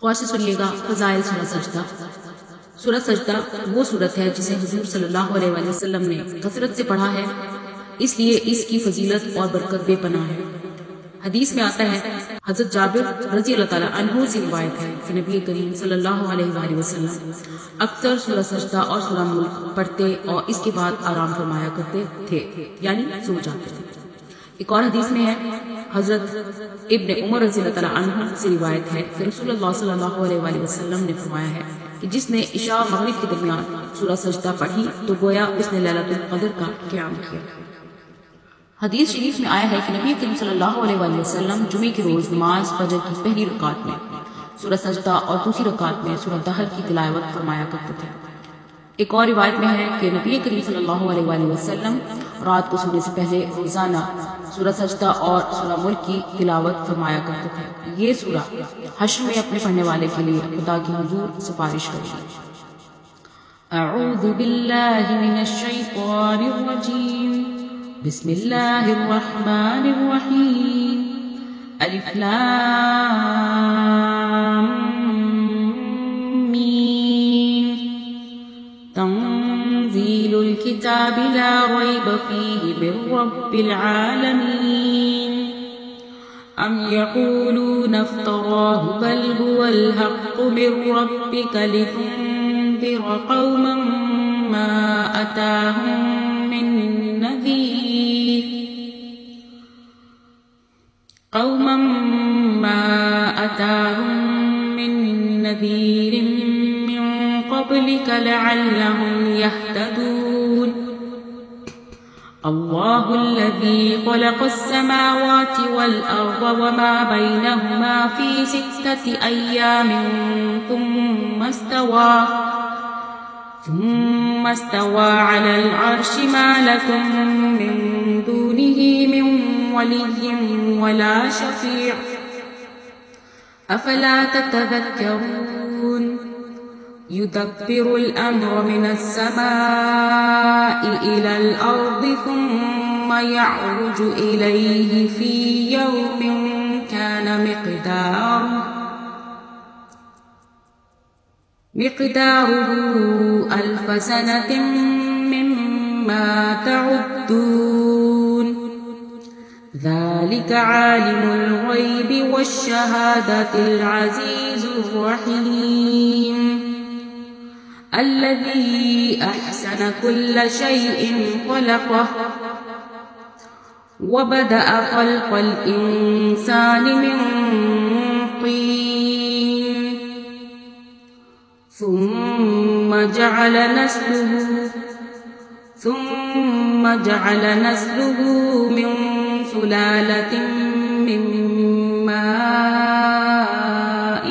गौर से सुनिएगा फज़ाइल सूरह सजदा। सूरह सजदा वो सूरत है जिसे हुजूर सल्लल्लाहु अलैहि वसल्लम ने कसरत से पढ़ा है, इसलिए इसकी फजीलत और बरकत बेपनाह है। हदीस में आता है, हजरत जाबिर रज़ी अल्लाह ताला अन्हु से रिवायत है कि नबी करीम सल्लल्लाहु अलैहि वसल्लम अक्सर सूरह सजदा और सूरह मुल्क पढ़ते और इसके बाद आराम फरमाया करते थे, यानी सो जाते थे। एक और हदीस में है, हजरत इब्ने उमर रज़ी अल्लाह ताला अन्हु से रिवायत है कि रसूलुल्लाह सल्लल्लाहु अलैहि वसल्लम ने फरमाया है कि जिसने इशा मगरिब के दरमियान सूरह सजदा पढ़ी तो गोया उसने लैलतुल क़द्र का क़याम किया। हदीस शरीफ में आया है कि नबी करीम सल्लल्लाहु अलैहि वसल्लम जुमे के रोज नमाज फजर की पहली रकात में सूरह सजदा और दूसरी रकात में सूरह दहर की तिलावत फरमाया करते थे। एक और रिवायत में है कि नबी करीम सल्लल्लाहु अलैहि वसल्लम रात को सोने से पहले रोजाना सूरह सजदा और सूरह मुल्क की तिलावत फरमाया करते थे। ये सूरह हश्र में अपने पढ़ने वाले के लिए खुदा की हुजूर सिफारिश करेगी। अऊज़ु बिल्लाहि मिनश शैतानिर रजीम, बिस्मिल्लाहिर रहमानिर रहीम, अलिफ लाम मीम, तंज़ीलुल किताबि ला रैब फ़ीहि मिर रब्बिल आलमीन, अम यक़ूलूना इफ़्तराहु बल हुवल हक़्क़ु मिर रब्बिका लितुन्ज़िर क़ौमन मा अताहुम मिन नज़ीर मिन क़ब्लिक लअल्लहुम यहतदून। अल्लाहुल्लज़ी ख़लक़स समावाति वल अर्ज़ वमा बैनहुमा फ़ी सित्तति अय्यामिन ثم استوى على العرش ما لكم من دونه من ولي ولا شفيع أفلا تتذكرون يدبر الأمر من السماء إلى الأرض ثم يعرج إليه في يوم كان مقداره 1000 سنة مما تعدون ذلك عالم الغيب والشهادة العزيز الرحيم الذي أحسن كل شيء خلقه وبدأ خلق الإنسان من طين ثم جعل نسله من سلالة من ماء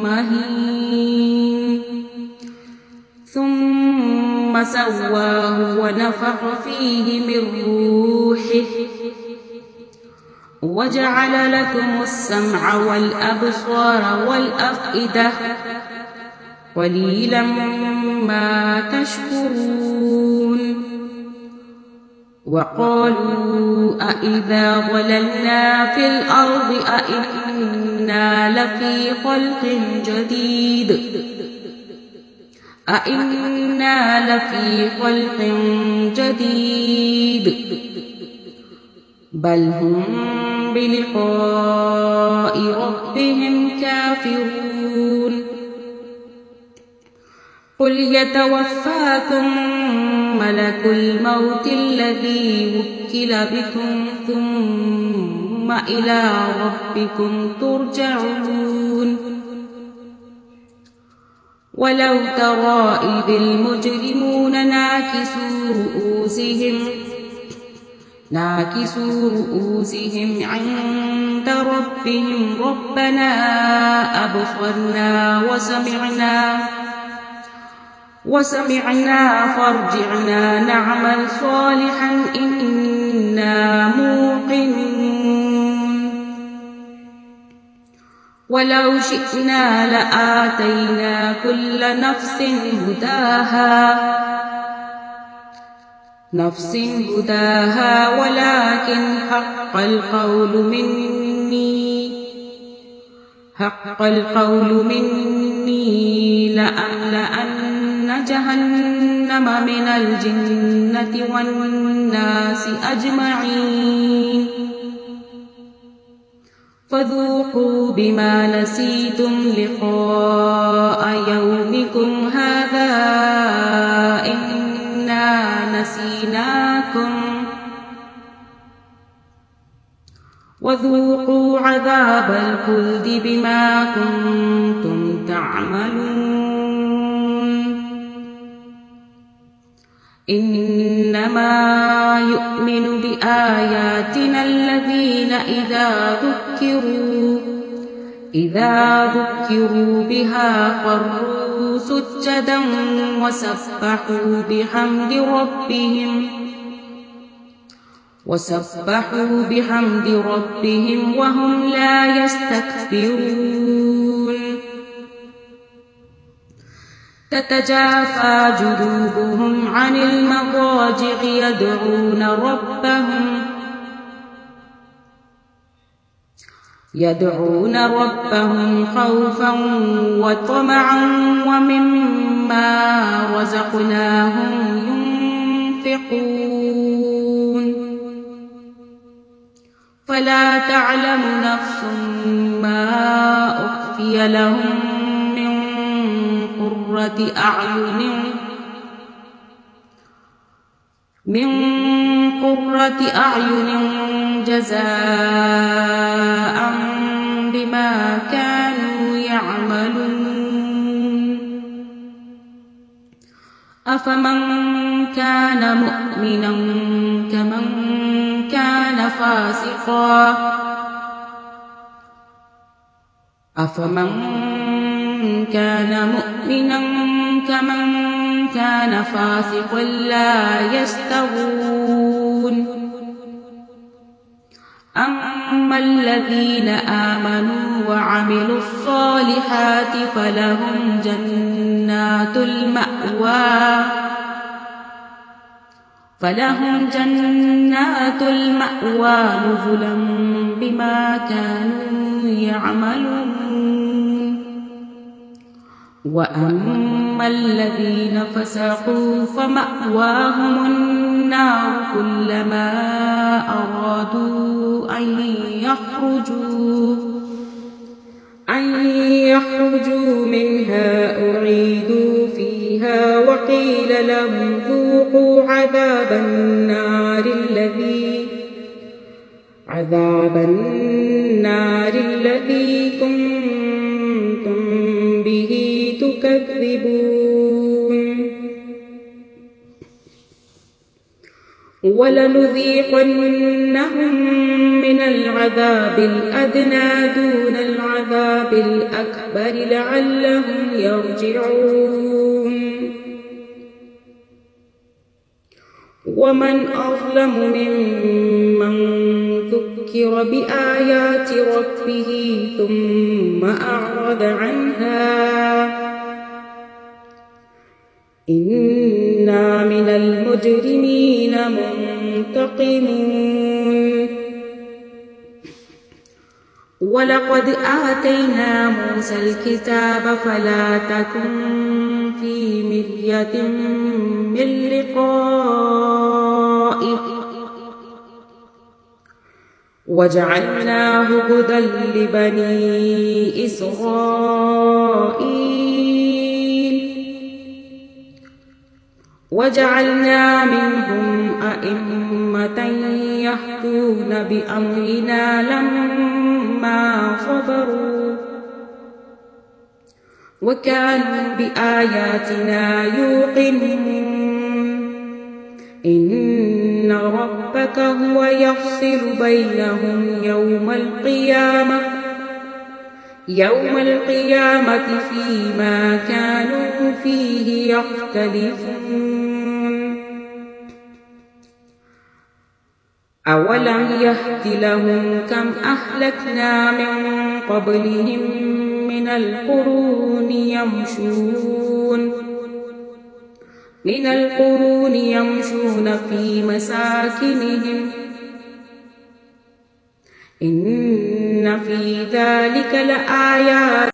مهين ثم سواه ونفخ فيه من روحه وجعل لكم السمع والأبصار والأفئدة قليلا ما تشكرون وقالوا أإذا ضللنا في الأرض أإنا لفي خلق جديد بل هم بلقاء ربهم كافرون قل يتوفاكم ملك الموت الذي وكل بكم ثم إلى ربكم ترجعون ولو ترى إذ المجرمون ناكسوا رؤوسهم عند ربهم ربنا أبصرنا وسمعنا فارجعنا نعمل صالحا إنا موقنون ولو شئنا لآتينا كل نفس هداها ولكن حق القول مني حق القول مني لأملأن جهنم من الجنة والناس أجمعين فذوقوا بما نسيتم لقاء يومكم هذا إنا نسيناكم وذوقوا عذاب الخلد بما كنتم تعملون إنما يؤمن بآياتنا الذين إذا ذكروا بها خروا سجدا وسبحوا بحمد ربهم وهم لا يستكبرون تتجافى جنوبهم عن المضاجع يدعون ربهم خوفا وطمعا ومما رزقناهم ينفقون فلا تعلم نفس ما أخفي لهم من قرة أعين جزاء بما كانوا يعملون أفمن كان مؤمنا كمن كان فاسقا لا يستوون أما الذين آمنوا وعملوا الصالحات فلهم جنات المأوى نزلا بما كانوا يعملون وأما الذين فسقوا فمأواهم النار كلما أرادوا أن يخرجوا منها أعيدوا فيها وقيل لهم ذوقوا عذاب النار الذي كنتم به تكذبون ولنذيقنهم من العذاب الأدنى دون العذاب الأكبر لعلهم يرجعون ومن أظلم ممن ذكر بآيات ربه ثم أعرض عنها إنا من المجرمين منتقمون ولقد آتينا موسى الكتاب فلا تكن في مرية من لقائه وجعلناه هدى لبني إسرائيل وجعلنا منهم أئمة يهدون بأمرنا لما صبروا وكانوا بآياتنا يوقنون إن ربك هو يفصل بينهم يوم القيامة فيما كانوا فيه يختلفون أولم يهد لهم كم أهلكنا من قبلهم من القرون يمشون في مساكنهم إن في ذلك لآيات